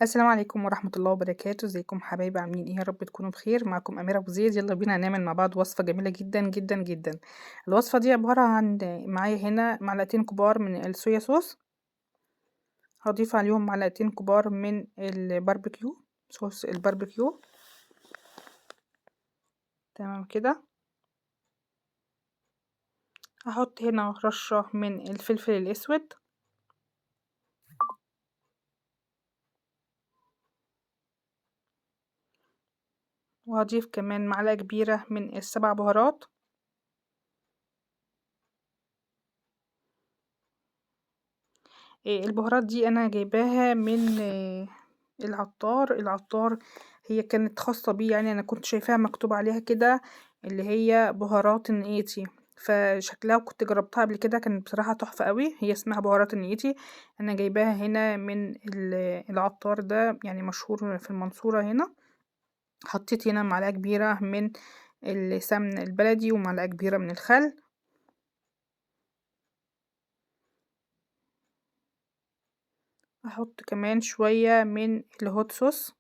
السلام عليكم ورحمة الله وبركاته، ازيكم حبايبي عاملين ايه؟ يا رب تكونوا بخير. معاكم أميرة أبو زيد. يلا بينا هنعمل مع بعض وصفة جميلة جدا جدا جدا. الوصفة دي عبارة عن معايا هنا معلقتين كبار من الصويا صوص، هضيف عليهم معلقتين كبار من الباربيكيو، صوص الباربيكيو. تمام كده. هحط هنا رشة من الفلفل الأسود، وهضيف كمان معلقة كبيرة من السبع بهارات، البهارات دي انا جايباها من العطار. هي كانت خاصة بيه، يعني انا كنت شايفاها مكتوب عليها كده اللي هي بهارات النيتي، فشكلها كنت جربتها قبل كده، كانت بصراحة تحفة قوي. هي اسمها بهارات النيتي. انا جايباها هنا من العطار ده، يعني مشهور في المنصورة هنا. حطيت هنا معلقة كبيرة من السمن البلدي ومعلقة كبيرة من الخل. احط كمان شوية من الهوت صوص،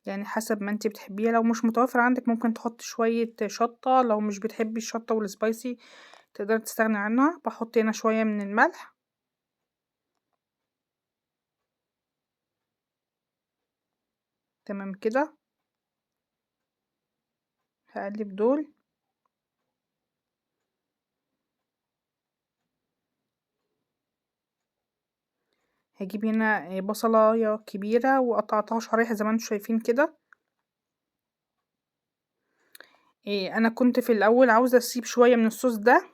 يعني حسب ما انتي بتحبيها. لو مش متوفر عندك ممكن تحط شوية شطة، لو مش بتحبي الشطة والسبايسي تقدري تستغني عنها. بحط هنا شوية من الملح. تمام كده. هقلب دول. هجيب هنا بصلاية كبيرة وقطعتها شرايح زي ما انتوا شايفين كده. انا كنت في الاول عاوزة اسيب شوية من الصوص ده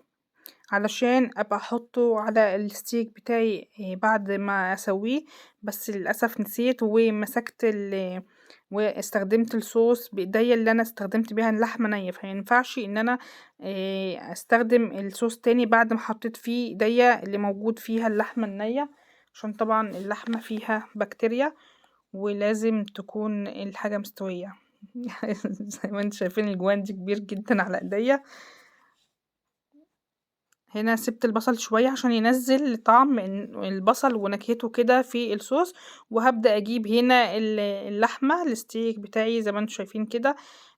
علشان ابقى احطه على الستيك بتاعي بعد ما اسويه، بس للاسف نسيت ومسكت واستخدمت الصوص بايديا اللي انا استخدمت بيها اللحمه نيه، فينفعش ان انا استخدم الصوص تاني بعد ما حطيت فيه ايديا اللي موجود فيها اللحمه النيه، عشان طبعا اللحمه فيها بكتيريا ولازم تكون الحاجه مستويه. زي ما انتم شايفين الجوان دي كبير جدا على ايديا. هنا سِبت البصل شوية عشان ينزّل طعم البصل ونكهته كده في الصوص، وهابدأ أجيب هنا اللحمة الsteak بتاعي زي ما أنتم شايفين كده.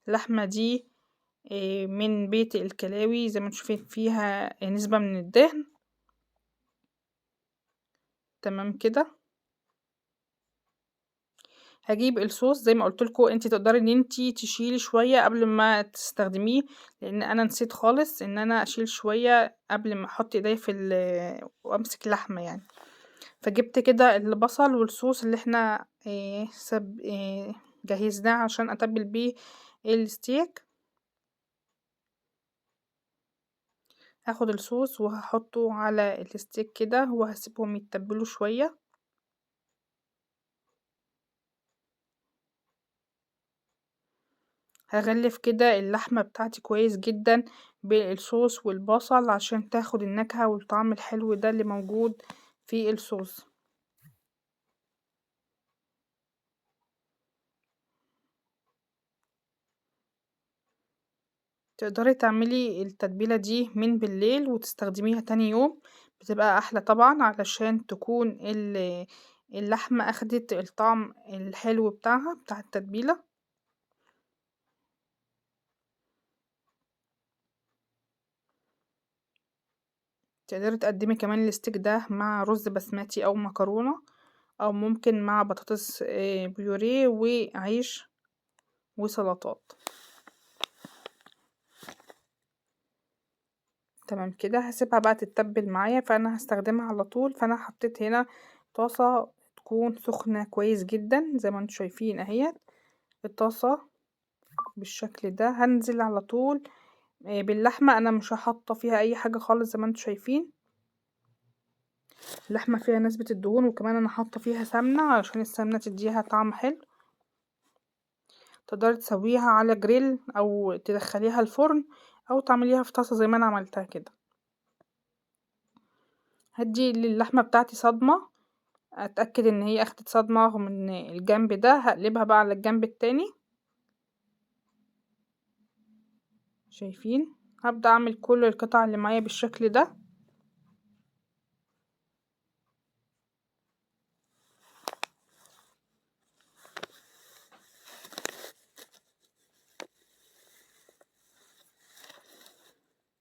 اللحمة دي من بيت الكلاوي، زي ما أنتم شايفين فيها نسبة من الدهن. تمام كده. هاجيب الصوص زي ما قُلت لكم، أنتِ تقدري إن أنتِ تشيلي شوية قبل ما تستخدميه، لإن أنا نسيت خالص إن أنا أشيل شوية قبل ما أحط إيديّا في وأمسك اللحمة يعني. فجبت كده البصل والصوص اللي احنا جهزناه عشان اتبل بيه الستيك. هاخد الصوص وهحطه على الستيك كده وهسيبهم يتبلوا شوية. هغلف كده اللحمة بتاعتي كويس جدا بالصوص والبصل عشان تاخد النكهة والطعم الحلو ده اللي موجود في الصوص. تقدري تعملي التتبيلة دي من بالليل وتستخدميها تاني يوم، بتبقى احلى طبعا علشان تكون اللحمة اخدت الطعم الحلو بتاعها بتاع التتبيلة. تقدري تقدمي كمان الستيك ده مع رز بسمتي او مكرونة، او ممكن مع بطاطس بيوريه وعيش وسلطات. تمام كده. هسيبها بقى تتبل معايا، فانا هستخدمها على طول. فانا حطيت هنا طاسة تكون سخنة كويس جدا زي ما انتم شايفين اهيت الطاسة بالشكل ده. هنزل على طول باللحمة. انا مش هحط فيها اي حاجة خالص زي ما انتم شايفين. اللحمة فيها نسبة الدهون، وكمان انا حاطة فيها سمنة علشان السمنة تديها طعم حلو. تقدري تسويها على جريل او تدخليها الفرن او تعمليها في طاسة زي ما انا عملتها كده. هدي للحمة بتاعتي صدمة، اتأكد ان هي اخدت صدمة من الجنب ده. هقلبها بقى على الجنب التاني. شايفين؟ هبدأ اعمل كل القطع اللي معايا بالشكل ده.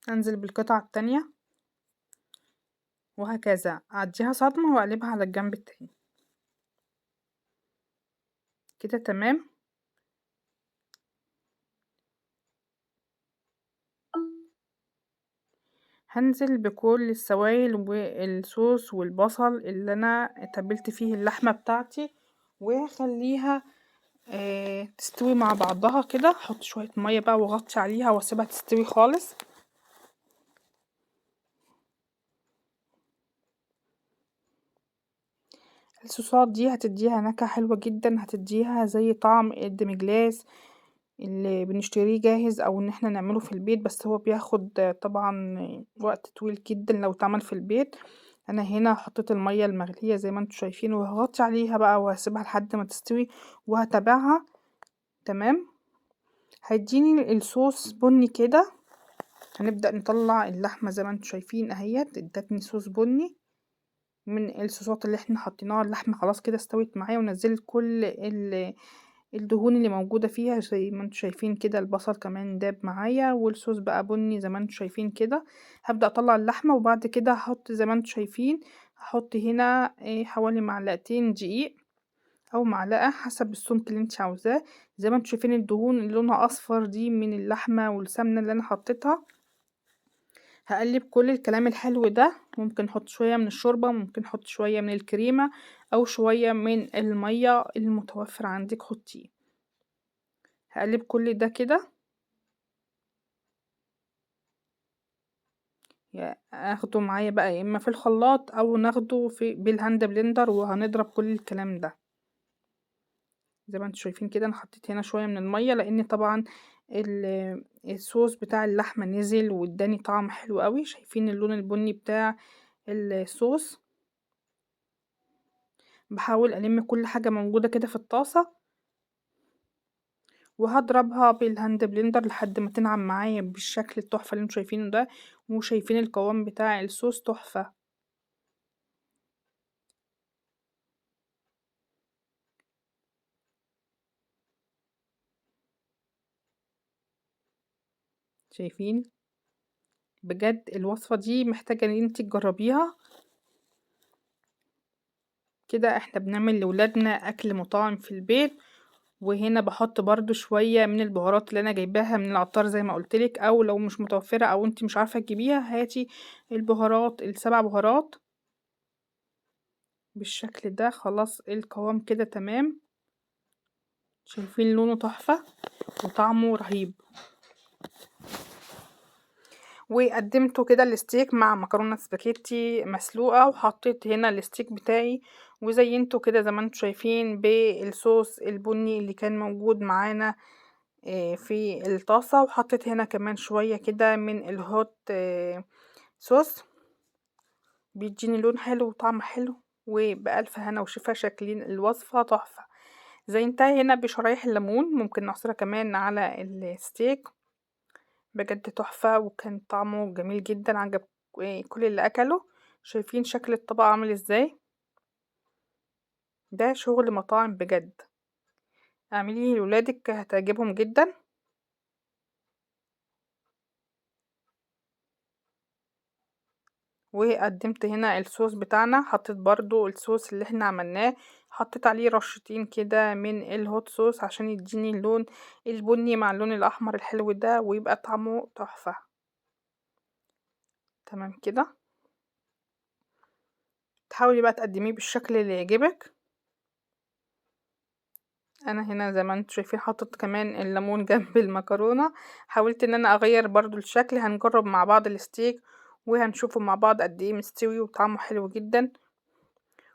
انزل بالقطعة التانية وهكذا اديها صدمة واقلبها على الجنب التاني كده تمام. هنزل بكل السوائل والصوص والبصل اللي انا تبلت فيه اللحمة بتاعتي وهخليها تستوي مع بعضها كده. احط شوية مية بقى واغطي عليها واسيبها تستوي خالص. الصوصات دي هتديها نكهة حلوة جدا، هتديها زي طعم الدمجلاس اللي بنشتريه جاهز او ان احنا نعمله في البيت، بس هو بياخد طبعا وقت طويل جدا لو اتعمل في البيت. انا هنا حطيت المية المغلية زي ما انتوا شايفين وهغطي عليها بقى وهسيبها لحد ما تستوي وهتابعها. تمام. هيديني الصوص بني كده. هنبدأ نطلع اللحمة زي ما انتوا شايفين اهيت ادتني صوص بني من الصوصات اللي احنا حطيناها. اللحمة خلاص كده استوت معايا ونزلت كل الدهون اللي موجودة فيها زي ما انتوا شايفين كده. البصل كمان داب معايا والصوص بقى بني زي ما انتوا شايفين كده. هبدأ اطلع اللحمة وبعد كده هحط زي ما انتوا شايفين هحط هنا حوالي معلقتين دقيق او معلقة حسب السمك اللي انت عاوزاه. زي ما انتوا شايفين الدهون اللي لونها اصفر دي من اللحمة والسمنة اللي انا حطيتها. هقلب كل الكلام الحلو ده. ممكن نحط شوية من الشوربة، ممكن نحط شوية من الكريمة او شوية من المية المتوفر عندك حطيه. هقلب كل ده كده. اخده معايا بقى يا اما في الخلاط او ناخده بالهاند بلندر وهنضرب كل الكلام ده. زي ما انتوا شايفين كده انا حطيت هنا شوية من المية لان طبعا الصوص بتاع اللحمة نزل واداني طعم حلو قوي. شايفين اللون البني بتاع الصوص. بحاول الم كل حاجة موجودة كده في الطاسة وهضربها بالهاند بلندر لحد ما تنعم معايا بالشكل التحفة اللي انتوا شايفينه ده. وشايفين القوام بتاع الصوص تحفة. شايفين بجد الوصفة دي محتاجة ان انتي تجربيها. كده احنا بنعمل لولادنا اكل مطاعم في البيت. وهنا بحط برضو شوية من البهارات اللي انا جايباها من العطار زي ما قلتلك، او لو مش متوفرة او انتي مش عارفة تجيبيها هاتي البهارات ال7 بهارات بالشكل ده. خلاص القوام كده تمام. شايفين لونه تحفة وطعمه رهيب. وقدمته كده الستيك مع مكرونة سباكيتي مسلوقة وحطيت هنا الستيك بتاعي وزينته كده زي ما انتوا شايفين بالصوص البني اللي كان موجود معانا في الطاسة. وحطيت هنا كمان شوية كده من الهوت صوص بيديني لون حلو وطعم حلو. وبألف هنا وشفا. شكلين الوصفة تحفة. زينتها هنا بشرايح الليمون ممكن نعصرها كمان على الستيك. بجد تحفة وكان طعمه جميل جدا عجب كل اللي اكله. شايفين شكل الطبق عامل ازاي؟ ده شغل مطاعم بجد. اعمليه لولادك هتعجبهم جدا. وقدمت هنا الصوص بتاعنا. حطيت برضو الصوص اللي احنا عملناه حطيت عليه رشتين كده من الهوت صوص عشان يديني اللون البني مع اللون الاحمر الحلو ده ويبقى طعمه تحفة. تمام كده. تحاولي بقى تقدميه بالشكل اللي يعجبك. انا هنا زي ما انتوا شايفين حطيت كمان الليمون جنب المكرونة. حاولت ان انا اغير برضو الشكل. هنجرب مع بعض الستيك وهنشوفه مع بعض قد ايه مستوي وطعمه حلو جدا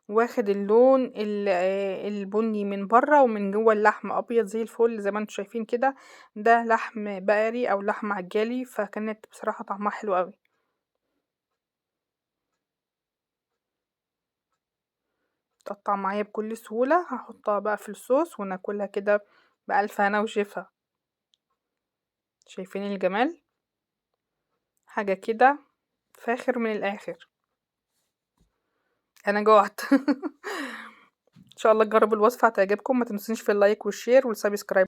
واخد اللون البني من بره ومن جوه اللحم ابيض زي الفل زي ما انتوا شايفين كده. ده لحم بقري او لحم عجالي فكانت بصراحة طعمها حلو قوي. تقطع معايا بكل سهولة. هحطها بقى في الصوص وناكلها كده بألف هنا وشفا. شايفين الجمال؟ حاجة كده فاخر من الاخر. انا جوعت. ان شاء الله تجربوا الوصفة هتعجبكم. ما تنسونيش في اللايك والشير والسبسكرايب.